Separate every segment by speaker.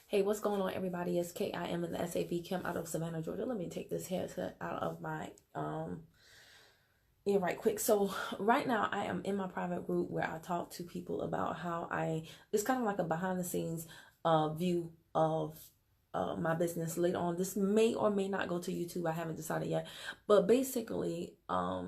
Speaker 1: Hey, what's going on, everybody? It's KIM in the SAV Kim out of Savannah, Georgia. Let me take this headset out of my ear right quick. So right now I am in my private group where I talk to people about how it's kind of like a behind the scenes view of my business. Later on, this may or may not go to YouTube. I haven't decided yet. But basically, a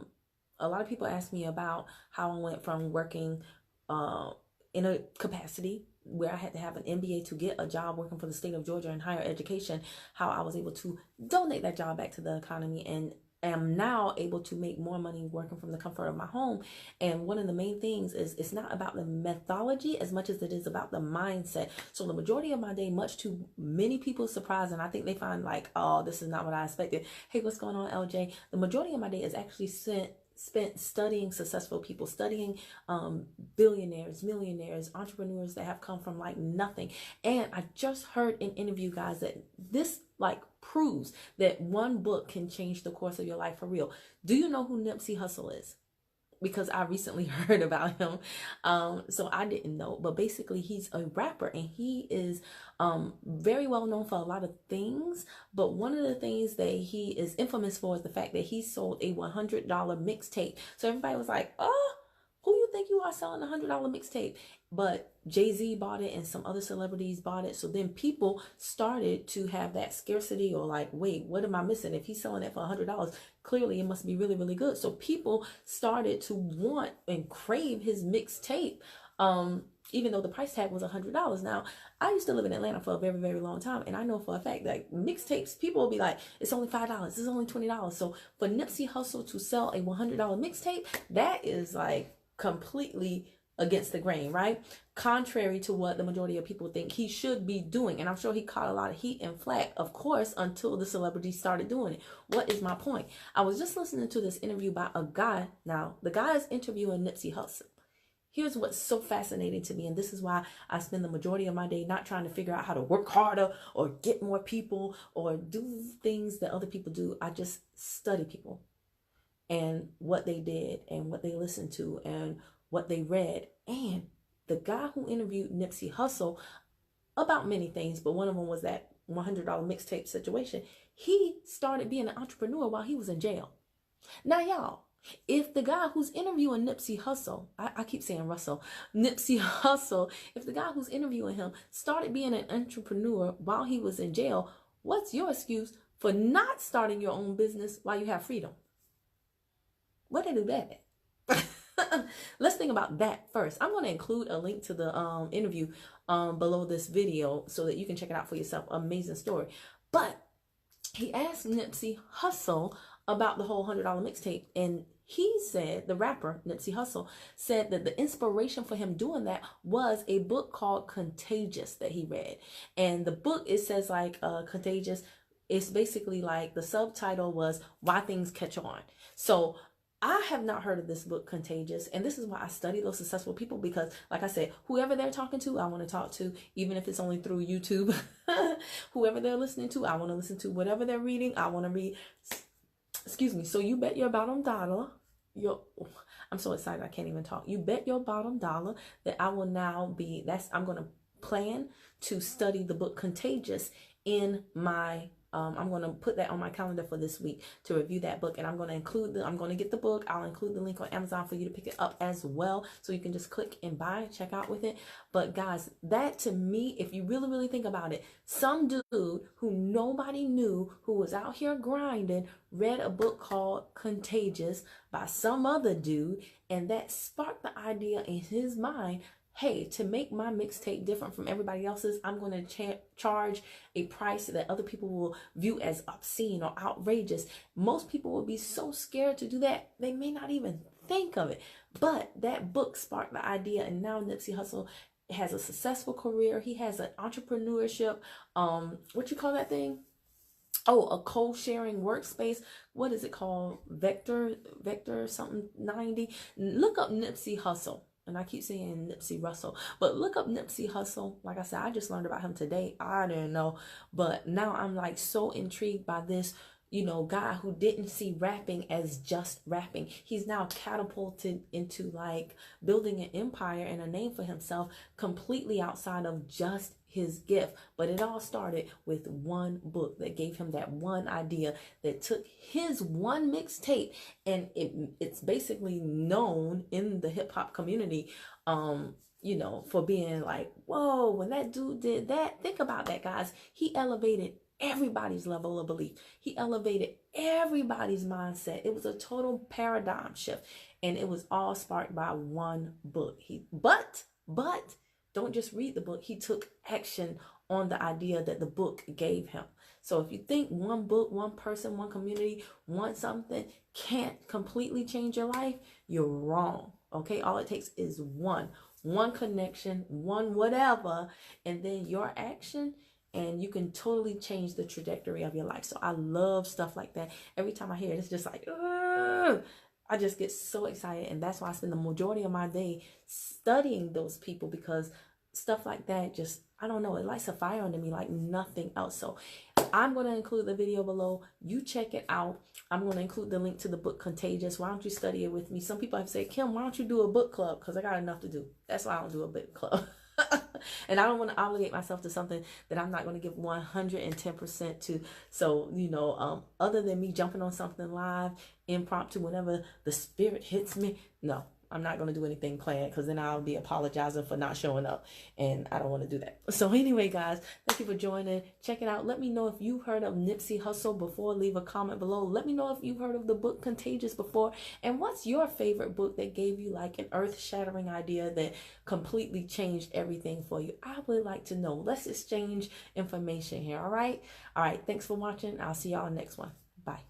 Speaker 1: lot of people ask me about how I went from working in a capacity where I had to have an MBA to get a job working for the state of Georgia in higher education, how I was able to donate that job back to the economy and am now able to make more money working from the comfort of my home. And one of the main things is it's not about the methodology as much as it is about the mindset. So the majority of my day, much to many people's surprise, and I think they find like, oh, this is not what I expected. Hey, what's going on, LJ? The majority of my day is actually spent studying successful people, studying billionaires, millionaires, entrepreneurs that have come from like nothing. And I just heard in interview, guys, that this like proves that one book can change the course of your life for real. Do you know who Nipsey Hussle is? Because I recently heard about him. So I didn't know, but basically he's a rapper and he is very well known for a lot of things. But one of the things that he is infamous for is the fact that he sold a $100 mixtape. So everybody was like, oh, who you think you are selling a $100 mixtape? But Jay-Z bought it and some other celebrities bought it. So then people started to have that scarcity or like, wait, what am I missing? If he's selling it for $100, clearly it must be really, really good. So people started to want and crave his mixtape. Even though the price tag was $100. Now, I used to live in Atlanta for a very, very long time, and I know for a fact that mixtapes, people will be like, it's only $5, it's only $20. So for Nipsey Hussle to sell a $100 mixtape, that is like completely against the grain, right? Contrary to what the majority of people think he should be doing. And I'm sure he caught a lot of heat and flack, of course, until the celebrities started doing it. What is my point? I was just listening to this interview by a guy. Now, the guy is interviewing Nipsey Hussle. Here's what's so fascinating to me, and this is why I spend the majority of my day not trying to figure out how to work harder or get more people or do things that other people do. I just study people and what they did and what they listened to and what they read. And the guy who interviewed Nipsey Hussle about many things, but one of them was that $100 mixtape situation. He started being an entrepreneur while he was in jail. Now, y'all, if the guy who's interviewing Nipsey Hussle, I keep saying Russell, Nipsey Hussle, if the guy who's interviewing him started being an entrepreneur while he was in jail, what's your excuse for not starting your own business while you have freedom? What did they do that? Let's think about that first. I'm going to include a link to the interview below this video so that you can check it out for yourself. Amazing story. But he asked Nipsey Hussle about the whole $100 mixtape, and he said, the rapper Nipsey Hussle said that the inspiration for him doing that was a book called Contagious that he read. And the book, it says like Contagious, it's basically like the subtitle was Why Things Catch On. So I have not heard of this book, Contagious, and this is why I study those successful people, because like I said, whoever they're talking to, I want to talk to, even if it's only through YouTube. Whoever they're listening to, I want to listen to. Whatever they're reading, I want to read. Excuse me. So you bet your bottom dollar, I'm so excited I can't even talk. You bet your bottom dollar that I will now be, I'm going to plan to study the book Contagious in my I'm going to put that on my calendar for this week to review that book. And I'm going to get the book. I'll include the link on Amazon for you to pick it up as well. So you can just click and buy, check out with it. But guys, that to me, if you really, really think about it, some dude who nobody knew, who was out here grinding, read a book called Contagious by some other dude. And that sparked the idea in his mind, hey, to make my mixtape different from everybody else's, I'm going to charge a price that other people will view as obscene or outrageous. Most people will be so scared to do that, they may not even think of it. But that book sparked the idea, and now Nipsey Hussle has a successful career. He has an entrepreneurship, what you call that thing? Oh, a co-sharing workspace. What is it called? Vector something 90. Look up Nipsey Hussle. And I keep saying Nipsey Russell, but look up Nipsey Hussle. Like I said, I just learned about him today. I didn't know, but now I'm like so intrigued by this, guy who didn't see rapping as just rapping. He's now catapulted into like building an empire and a name for himself completely outside of just his gift. But it all started with one book that gave him that one idea, that took his one mixtape, and it's basically known in the hip hop community, you know, for being like, whoa, when that dude did that, think about that, guys. He elevated everybody's level of belief. He elevated everybody's mindset. It was a total paradigm shift, and it was all sparked by one book. But don't just read the book. He took action on the idea that the book gave him. So if you think one book, one person, one community, one something can't completely change your life, you're wrong. Okay, all it takes is one connection, one whatever, and then your action, and you can totally change the trajectory of your life. So I love stuff like that. Every time I hear it, it's just like, ugh, I just get so excited. And that's why I spend the majority of my day studying those people, because stuff like that just, I don't know, it lights a fire under me like nothing else. So I'm going to include the video below. You check it out. I'm going to include the link to the book Contagious. Why don't you study it with me? Some people have said, Kim, why don't you do a book club? Because I got enough to do. That's why I don't do a book club. And I don't want to obligate myself to something that I'm not going to give 110% to. So, you know, other than me jumping on something live, impromptu, whenever the spirit hits me, no, I'm not going to do anything planned, because then I'll be apologizing for not showing up, and I don't want to do that. So anyway, guys, thank you for joining. Check it out. Let me know if you've heard of Nipsey Hussle before. Leave a comment below. Let me know if you've heard of the book Contagious before, and what's your favorite book that gave you like an earth-shattering idea that completely changed everything for you. I would like to know. Let's exchange information here. All right. Thanks for watching. I'll see y'all next one. Bye.